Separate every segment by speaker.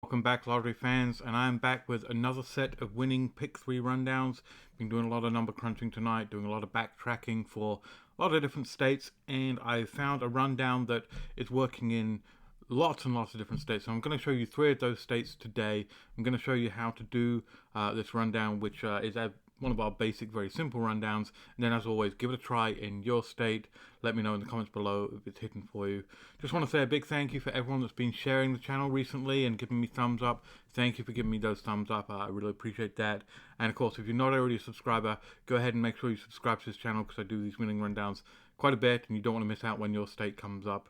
Speaker 1: Welcome back, lottery fans, and I'm back with another set of winning pick 3 rundowns. Been doing a lot of number crunching tonight, doing a lot of backtracking for a lot of different states, and I found a rundown that is working in lots and lots of different states. So I'm going to show you 3 of those states today. I'm going to show you how to do this rundown, which is one of our basic, very simple rundowns. And then, as always, give it a try in your state. Let me know in the comments below if it's hitting for you. Just want to say a big thank you for everyone that's been sharing the channel recently and giving me thumbs up. Thank you for giving me those thumbs up. I really appreciate that. And of course, if you're not already a subscriber, go ahead and make sure you subscribe to this channel, because I do these winning rundowns quite a bit, and you don't want to miss out when your state comes up.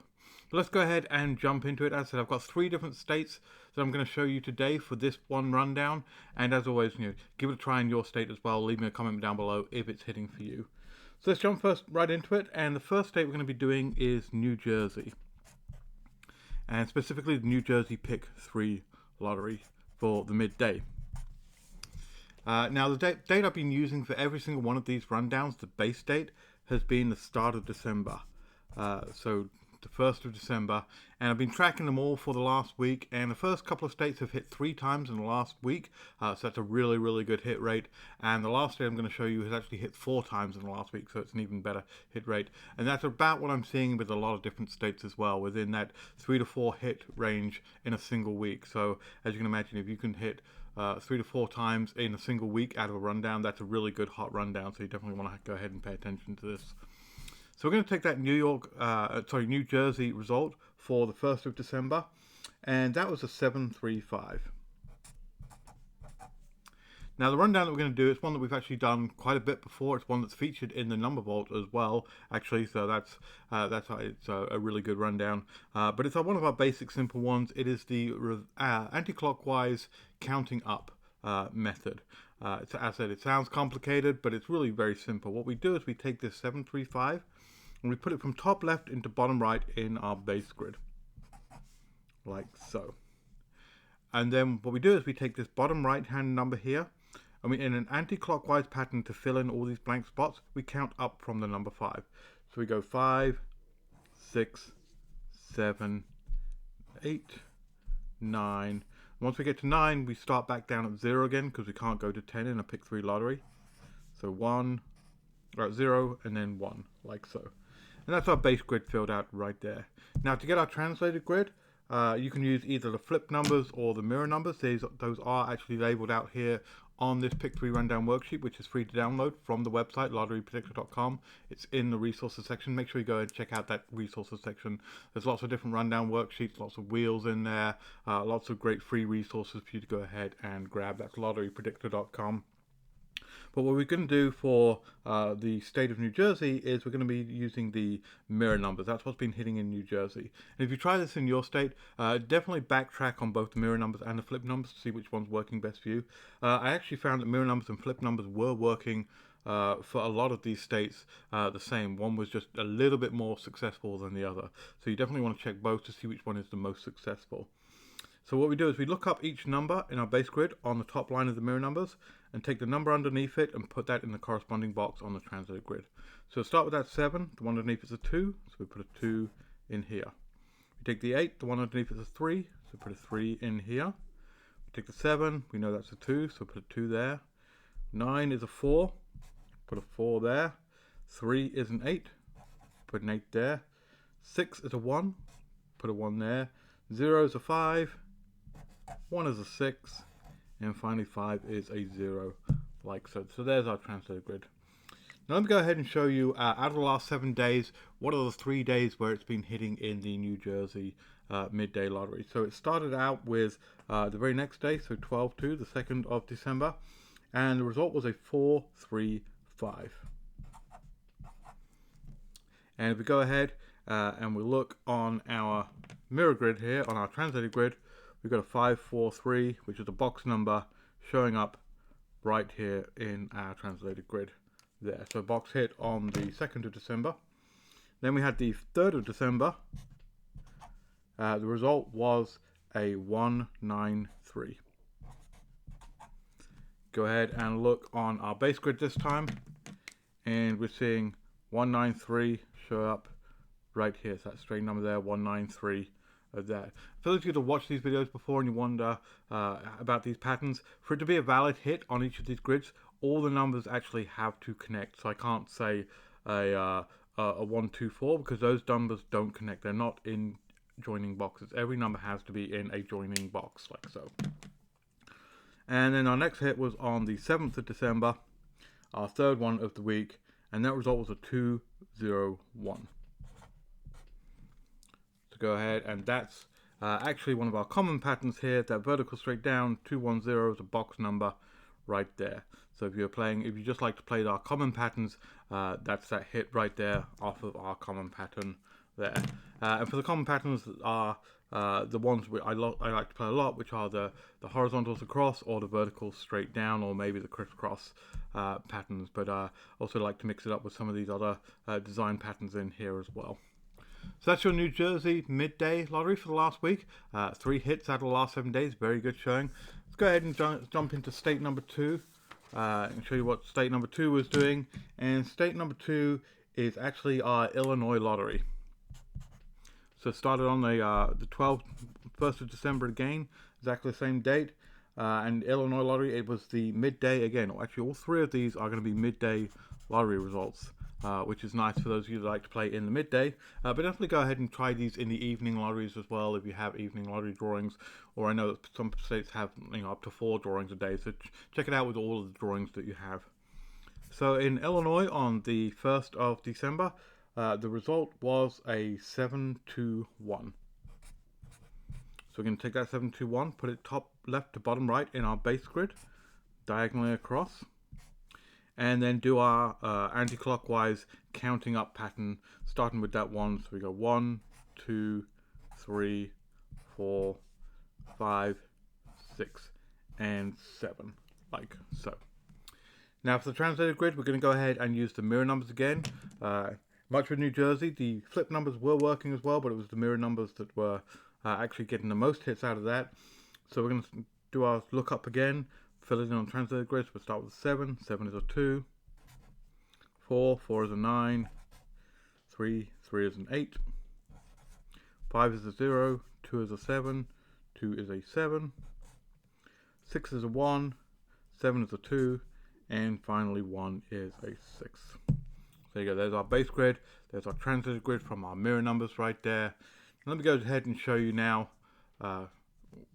Speaker 1: So let's go ahead and jump into it. As I said, I've got 3 different states that I'm going to show you today for this one rundown. And as always, give it a try in your state as well. Leave me a comment down below if it's hitting for you. So let's jump right into it. And the first state we're going to be doing is New Jersey. And specifically the New Jersey Pick 3 lottery for the midday. Now, the date I've been using for every single one of these rundowns, the base date, has been the start of December. So the 1st of December, and I've been tracking them all for the last week, and the first couple of states have hit 3 times in the last week, so that's a really good hit rate. And the last state I'm going to show you has actually hit 4 times in the last week, so it's an even better hit rate. And that's about what I'm seeing with a lot of different states as well, within that 3 to 4 hit range in a single week. So as you can imagine, if you can hit 3 to 4 times in a single week out of a rundown, that's a really good hot rundown, so you definitely want to go ahead and pay attention to this. So we're going to take that New Jersey result for the 1st of December, and that was a 735. Now the rundown that we're going to do is one that we've actually done quite a bit before. It's one that's featured in the number vault as well, actually. So that's it's a really good rundown. But it's one of our basic simple ones. It is the anti-clockwise counting up method. As I said, it sounds complicated, but it's really very simple. What we do is we take this 735 and we put it from top left into bottom right in our base grid, like so. And then what we do is we take this bottom right hand number here, and we, in an anti-clockwise pattern to fill in all these blank spots, we count up from the number 5. So we go 5, 6, 7, 8, 9. Once we get to 9, we start back down at 0 again, because we can't go to 10 in a pick 3 lottery. So 0, and then 1, like so. And that's our base grid filled out right there. Now, to get our translated grid, you can use either the flip numbers or the mirror numbers. Those are actually labeled out here on this pick 3 rundown worksheet, which is free to download from the website lotterypredictor.com. It's in the resources section. Make sure you go and check out that resources section. There's lots of different rundown worksheets, lots of wheels in there, lots of great free resources for you to go ahead and grab. That's lotterypredictor.com. But what we're going to do for the state of New Jersey is we're going to be using the mirror numbers. That's what's been hitting in New Jersey. And if you try this in your state, definitely backtrack on both the mirror numbers and the flip numbers to see which one's working best for you. I actually found that mirror numbers and flip numbers were working for a lot of these states the same. One was just a little bit more successful than the other. So you definitely want to check both to see which one is the most successful. So what we do is we look up each number in our base grid on the top line of the mirror numbers and take the number underneath it and put that in the corresponding box on the translated grid. So we'll start with that 7, the one underneath is a 2, so we put a 2 in here. We take the 8, the one underneath is a 3, so we put a 3 in here. We take the 7, we know that's a 2, so put a 2 there. 9 is a 4, put a 4 there. 3 is an 8, put an 8 there. 6 is a 1, put a 1 there. 0 is a 5. 1 is a 6, and finally 5 is a 0, like so. So there's our translated grid. Now let me go ahead and show you, out of the last 7 days, what are the 3 days where it's been hitting in the New Jersey midday lottery. So it started out with the very next day, so 12/2, the 2nd of December, and the result was a 435. And if we go ahead and we look on our mirror grid here, on our translated grid, we've got a 543, which is a box number showing up right here in our translated grid there. So box hit on the 2nd of December. Then we had the 3rd of December. The result was a 193. Go ahead and look on our base grid this time, and we're seeing 193 show up right here. So that straight number there, 193. of that. For those of you that watch these videos before and you wonder about these patterns, for it to be a valid hit on each of these grids, all the numbers actually have to connect. So I can't say a 1, 2, 4 because those numbers don't connect. They're not in joining boxes. Every number has to be in a joining box, like so. And then our next hit was on the 7th of December, our third one of the week, and that result was a 201. So go ahead, and that's actually one of our common patterns here. That vertical straight down 210 is a box number right there. So if you just like to play our common patterns, that's that hit right there off of our common pattern there. And for the common patterns are the ones I like to play a lot, which are the horizontals across, or the verticals straight down, or maybe the crisscross patterns. But also like to mix it up with some of these other design patterns in here as well. So that's your New Jersey midday lottery for the last week. 3 hits out of the last 7 days. Very good showing. Let's go ahead and jump into state number 2 and show you what state number 2 was doing. And state number 2 is actually our Illinois lottery. So it started on the 1st of December again, exactly the same date. And Illinois lottery, it was the midday again. Actually, all 3 of these are going to be midday lottery results, which is nice for those of you that like to play in the midday. But definitely go ahead and try these in the evening lotteries as well if you have evening lottery drawings. Or I know that some states have up to 4 drawings a day, so check it out with all of the drawings that you have. So in Illinois on the 1st of December, the result was a 721. So we're going to take that 721, put it top left to bottom right in our base grid, diagonally across, and then do our anti-clockwise counting up pattern, starting with that 1. So we go 1, 2, 3, 4, 5, 6, and 7, like so. Now for the translated grid, we're going to go ahead and use the mirror numbers again. Much with New Jersey, the flip numbers were working as well, but it was the mirror numbers that were actually getting the most hits out of that. So we're going to do our lookup again, fill it in on translated grids. We'll start with 7. 7 is a 2. 4. 4 is a 9. 3. 3 is an 8. 5 is a 0. 2 is a 7. 2 is a 7. 6 is a 1. 7 is a 2. And finally 1 is a 6. There you go, there's our base grid, there's our translated grid from our mirror numbers right there. Let me go ahead and show you now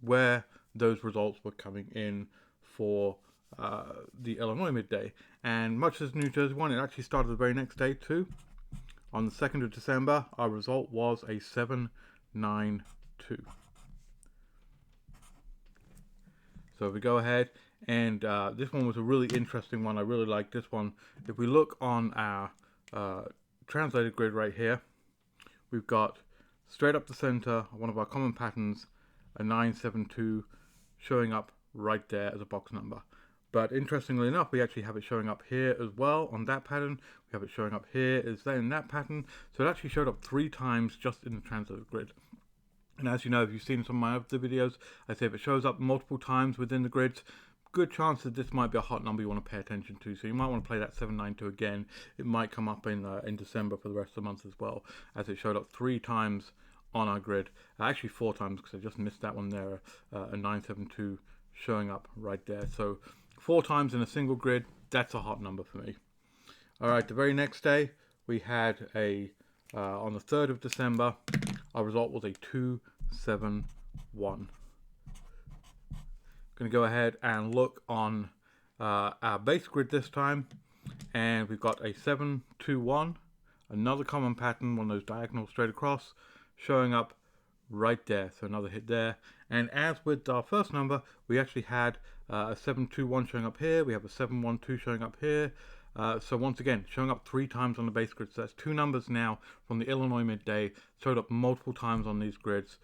Speaker 1: where those results were coming in for the Illinois midday. And much as the New Jersey one, it actually started the very next day too. On the 2nd of December, our result was a 792. So if we go ahead, and this one was a really interesting one. I really like this one. If we look on our translated grid right here, we've got straight up the center, one of our common patterns, a 972 showing up right there as a box number. But interestingly enough, we actually have it showing up here as well on that pattern. We have it showing up here as then in that pattern. So it actually showed up 3 times just in the translated grid. And as you know, if you've seen some of my other videos, I say if it shows up multiple times within the grids, good chance that this might be a hot number you want to pay attention to. So you might want to play that 792 again. It might come up in December for the rest of the month as well, as it showed up 3 times on our grid. Actually 4 times, because I just missed that one there, a 972 showing up right there. So 4 times in a single grid, that's a hot number for me. Alright, the very next day, we had on the 3rd of December, our result was a 271. Going to go ahead and look on our base grid this time, and we've got a 721, another common pattern, one of those diagonal straight across, showing up right there. So another hit there. And as with our first number, we actually had a 721 showing up here. We have a 712 showing up here. So once again, showing up 3 times on the base grid. So that's 2 numbers now from the Illinois midday, showed up multiple times on these grids.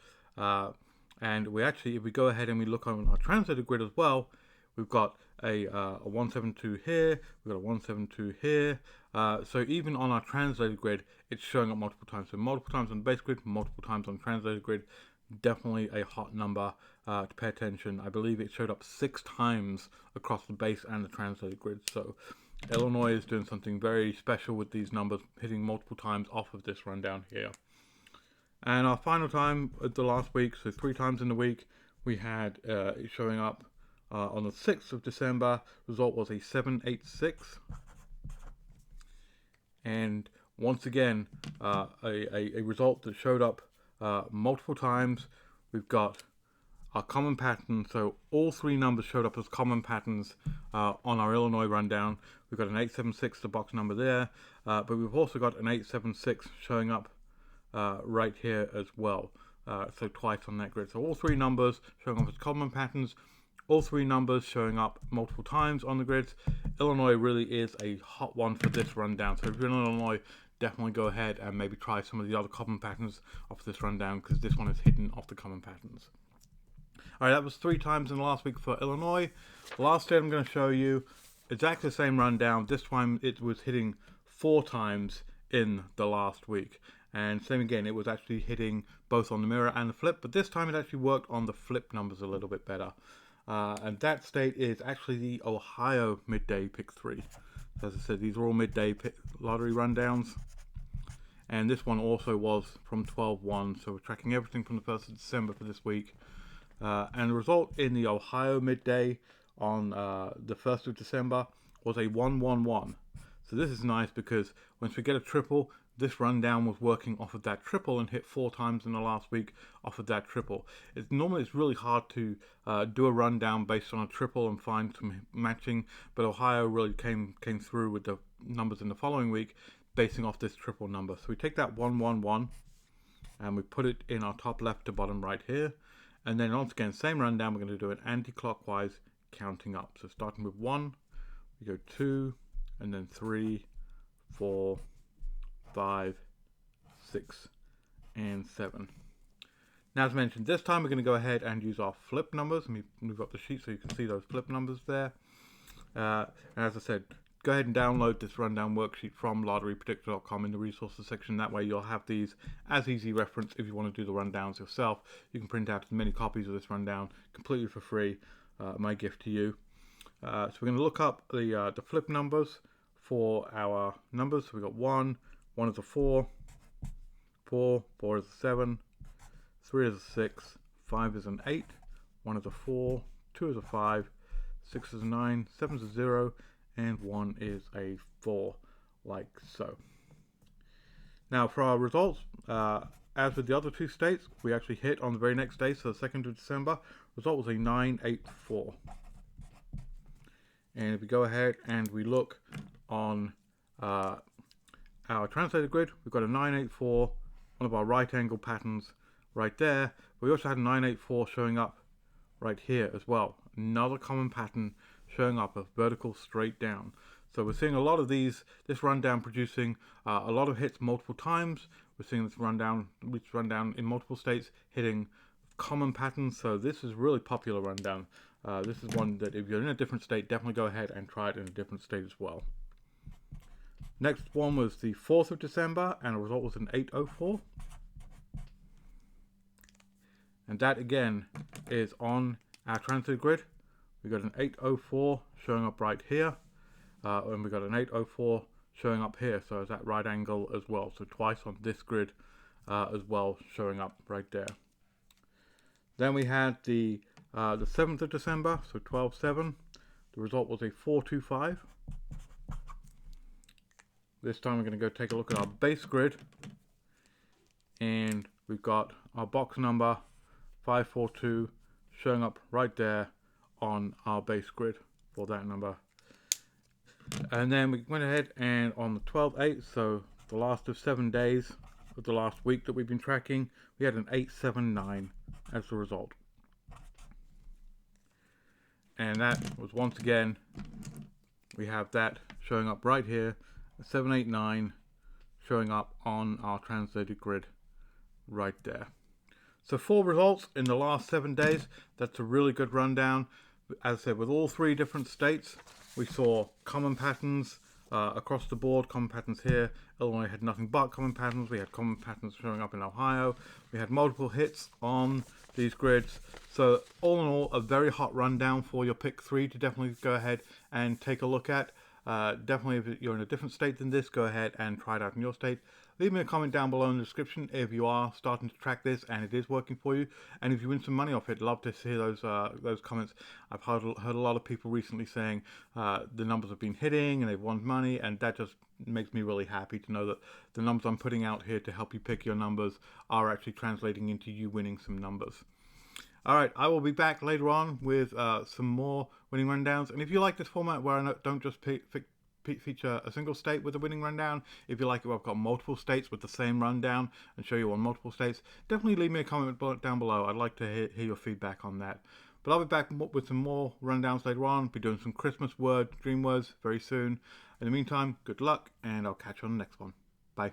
Speaker 1: And we actually, if we go ahead and we look on our translated grid as well, we've got a 172 here, we've got a 172 here. So even on our translated grid, it's showing up multiple times. So multiple times on the base grid, multiple times on the translated grid. Definitely a hot number to pay attention. I believe it showed up 6 times across the base and the translated grid. So Illinois is doing something very special with these numbers, hitting multiple times off of this rundown here. And our final time of the last week, so 3 times in the week, we had it showing up on the 6th of December. Result was a 786. And once again, a result that showed up multiple times. We've got our common pattern, so all 3 numbers showed up as common patterns on our Illinois rundown. We've got an 876, the box number there, but we've also got an 876 showing up right here as well, so twice on that grid. So all 3 numbers showing up as common patterns, all 3 numbers showing up multiple times on the grids. Illinois really is a hot one for this rundown, so if you're in Illinois, definitely go ahead and maybe try some of the other common patterns off this rundown, because this one is hidden off the common patterns. Alright, that was 3 times in the last week for Illinois. Last day I'm going to show you exactly the same rundown. This time it was hitting 4 times in the last week. And same again, it was actually hitting both on the mirror and the flip, but this time it actually worked on the flip numbers a little bit better. And that state is actually the Ohio midday pick 3. So as I said, these are all midday lottery rundowns. And this one also was from 12/1, so we're tracking everything from the 1st of December for this week. And the result in the Ohio midday on the 1st of December was a 111. So this is nice because once we get a triple, this rundown was working off of that triple and hit 4 times in the last week off of that triple. Normally it's really hard to do a rundown based on a triple and find some matching, but Ohio really came through with the numbers in the following week basing off this triple number. So we take that 111 and we put it in our top left to bottom right here. And then once again, same rundown, we're going to do it anti-clockwise, counting up. So starting with 1, we go 2, and then 3, 4, 5, 6, and 7. Now, as mentioned, this time we're going to go ahead and use our flip numbers. Let me move up the sheet so you can see those flip numbers there. And as I said, go ahead and download this rundown worksheet from lotterypredictor.com in the resources section. That way you'll have these as easy reference if you want to do the rundowns yourself. You can print out as many copies of this rundown completely for free. My gift to you. So we're going to look up the flip numbers for our numbers. So we've got 1 is a 4, 4 is a 7, 3 is a 6, 5 is an 8, 1 is a 4, 2 is a 5, 6 is a 9, 7 is a 0, and 1 is a 4, like so. Now for our results, as with the other 2 states, we actually hit on the very next day, so the 2nd of December. Result was a 984. And if we go ahead and we look on our translated grid, we've got a 984, one of our right angle patterns right there. We also had a 984 showing up right here as well. Another common pattern showing up of vertical straight down. So we're seeing a lot of this rundown producing a lot of hits multiple times. We're seeing this rundown in multiple states hitting common patterns. So this is really popular rundown. This is one that if you're in a different state, definitely go ahead and try it in a different state as well. Next one was the 4th of December, and the result was an 804. And that again is on our translated grid. We got an 804 showing up right here, and we got an 804 showing up here, so it's at right angle as well. So twice on this grid as well, showing up right there. Then we had the 7th of December, so 12/7. The result was a 425. This time we're going to go take a look at our base grid, and we've got our box number 542 showing up right there on our base grid for that number. And then we went ahead and on the 12/8, so the last of 7 days of the last week that we've been tracking, we had an 879 as the result. And that was once again, we have that showing up right here, 789 showing up on our translated grid right there. So 4 results in the last 7 days. That's a really good rundown. As I said, with all 3 different states, we saw common patterns across the board. Common patterns here. Illinois had nothing but common patterns. We had common patterns showing up in Ohio. We had multiple hits on these grids. So all in all, a very hot rundown for your pick 3 to definitely go ahead and take a look at. Definitely, if you're in a different state than this, go ahead and try it out in your state. Leave me a comment down below in the description if you are starting to track this and it is working for you, and if you win some money off it. Love to hear those comments. I've heard a lot of people recently saying the numbers have been hitting and they've won money, and that just makes me really happy to know that the numbers I'm putting out here to help you pick your numbers are actually translating into you winning some numbers. Alright, I will be back later on with some more winning rundowns, and if you like this format where I don't just feature a single state with a winning rundown, if you like it where I've got multiple states with the same rundown and show you on multiple states, definitely leave me a comment down below. I'd like to hear your feedback on that. But I'll be back with some more rundowns later on. Be doing some Christmas dream words very soon. In the meantime, good luck, and I'll catch you on the next one. Bye.